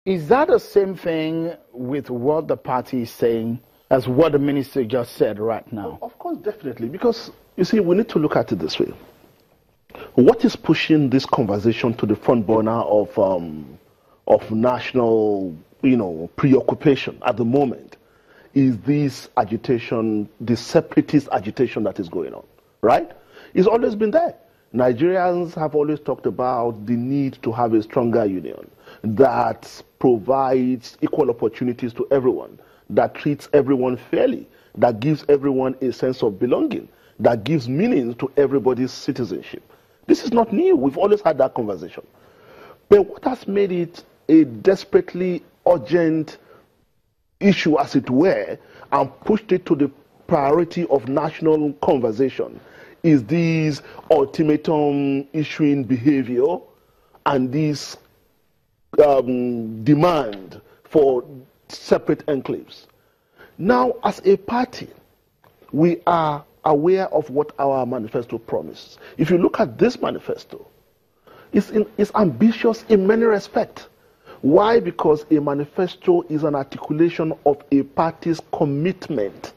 Is that the same thing with what the party is saying as what the minister just said right now? Of course, definitely. Because, you see, we need to look at it this way. What is pushing this conversation to the front burner of national, preoccupation at the moment is this agitation, this separatist agitation that is going on, right? It's always been there. Nigerians have always talked about the need to have a stronger union that provides equal opportunities to everyone, that treats everyone fairly, that gives everyone a sense of belonging, that gives meaning to everybody's citizenship. This is not new. We've always had that conversation. But what has made it a desperately urgent issue, as it were, and pushed it to the priority of national conversation is this ultimatum issuing behavior and this demand for separate enclaves. Now, as a party, we are aware of what our manifesto promises. If you look at this manifesto, it's ambitious in many respects. Why? Because a manifesto is an articulation of a party's commitment.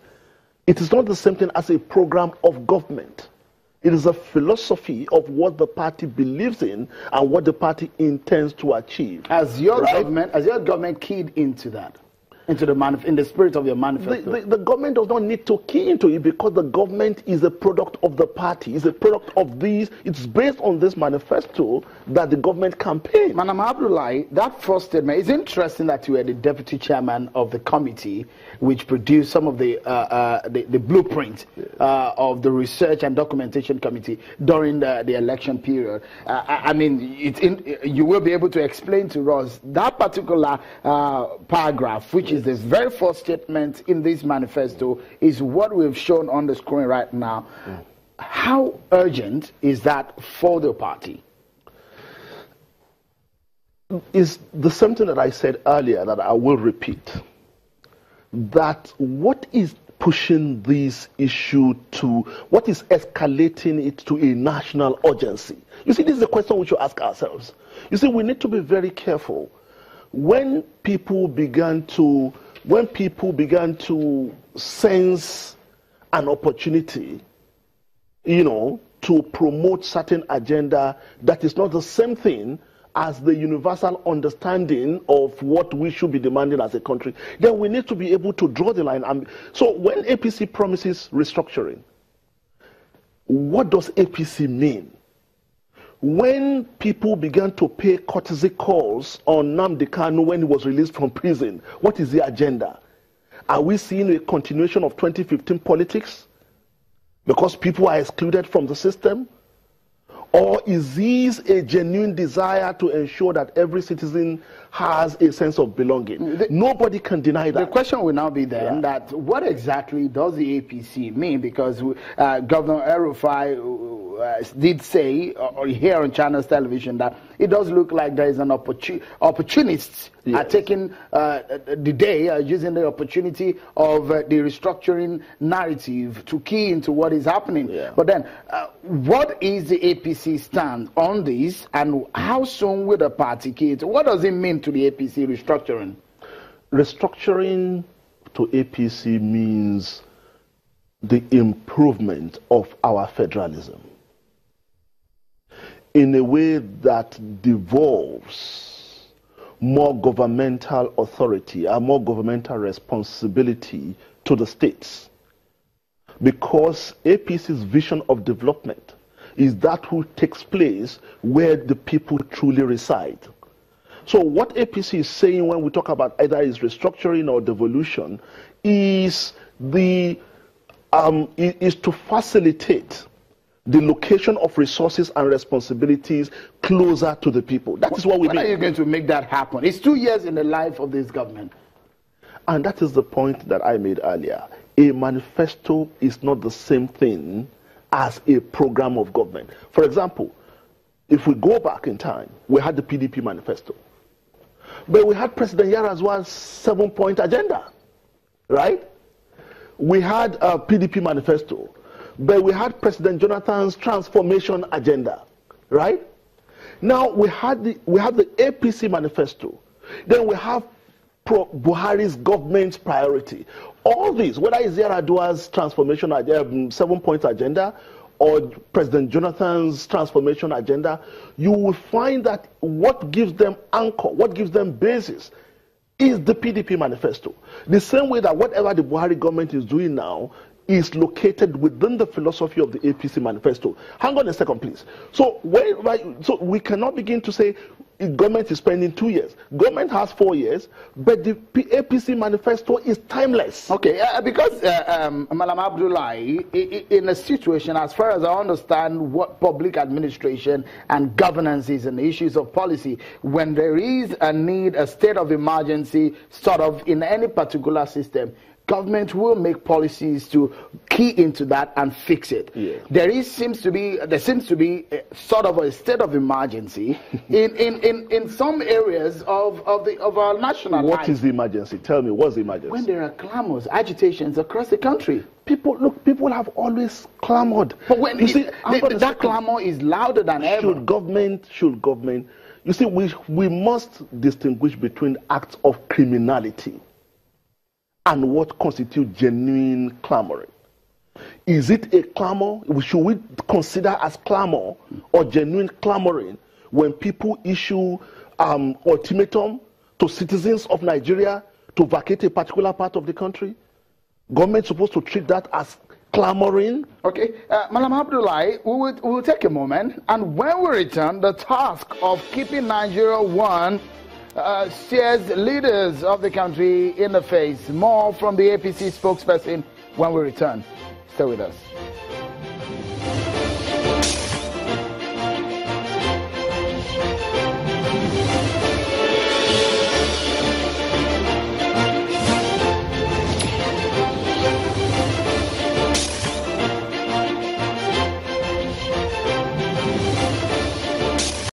It is not the same thing as a program of government. It is a philosophy of what the party believes in and what the party intends to achieve. Has your government keyed into that? In the spirit of your manifesto? The government does not need to key into it because the government is a product of the party. It's a product of these. It's based on this manifesto that the government campaigns. Madam Abdullahi, that first statement, it's interesting that you were the deputy chairman of the committee which produced some of the blueprint of the research and documentation committee during the election period. I mean, you will be able to explain to us that particular paragraph, which is the very first statement in this manifesto, is what we've shown on the screen right now. How urgent is that for the party? Is the same thing that I said earlier that I will repeat. That what is pushing this issue to, what is escalating it to a national urgency? You see, this is a question we should ask ourselves. You see, we need to be very careful. When people began to sense an opportunity, to promote certain agenda that is not the same thing as the universal understanding of what we should be demanding as a country, then we need to be able to draw the line. So when APC promises restructuring, what does APC mean? When people began to pay courtesy calls on Nnamdi Kanu when he was released from prison, what is the agenda? Are we seeing a continuation of 2015 politics because people are excluded from the system? Or is this a genuine desire to ensure that every citizen has a sense of belonging? Nobody can deny that. The question will now be then that what exactly does the APC mean? Because Governor El-Rufai did say here on Channels Television that it does look like there is an opportunists are taking the day, using the opportunity of the restructuring narrative to key into what is happening. But then, what is the APC stand on this, and how soon will the party key into? What does it mean to the APC restructuring? Restructuring to APC means the improvement of our federalism in a way that devolves more governmental authority and more governmental responsibility to the states. Because APC's vision of development is that which takes place where the people truly reside. So what APC is saying when we talk about either is restructuring or devolution is to facilitate the location of resources and responsibilities closer to the people. That is what we mean. When are you going to make that happen? It's 2 years in the life of this government. And that is the point that I made earlier. A manifesto is not the same thing as a program of government. For example, if we go back in time, we had the PDP manifesto. But we had President Yar'Addua's 7-point agenda, right? We had a PDP manifesto. But we had President Jonathan's transformation agenda, right? Now we had the APC manifesto. Then we have Buhari's government's priority. All these, whether it's Yar'Adua's transformation 7-point agenda or President Jonathan's transformation agenda, you will find that what gives them anchor, what gives them basis, is the PDP manifesto. The same way that whatever the Buhari government is doing now is located within the philosophy of the APC manifesto. Hang on a second, please. So we cannot begin to say government is spending 2 years. Government has 4 years, but the APC manifesto is timeless. Okay, because Malam Abdullahi, in a situation, as far as I understand what public administration and governance is and issues of policy, when there is a need, a state of emergency, sort of in any particular system, government will make policies to key into that and fix it. Yeah. There seems to be sort of a state of emergency in some areas of our national life. What is the emergency? Tell me, what's the emergency? When there are clamors, agitations across the country. People have always clamored. But when you see that clamor is louder than ever. Should government, you see, we must distinguish between acts of criminality and what constitutes genuine clamoring. Is it a clamor? Should we consider as clamor or genuine clamoring when people issue ultimatum to citizens of Nigeria to vacate a particular part of the country? Government supposed to treat that as clamoring? Okay, Malam Abdullahi, we will take a moment, and when we return, the task of keeping Nigeria one stares leaders of the country in the face. More from the APC spokesperson when we return. Stay with us.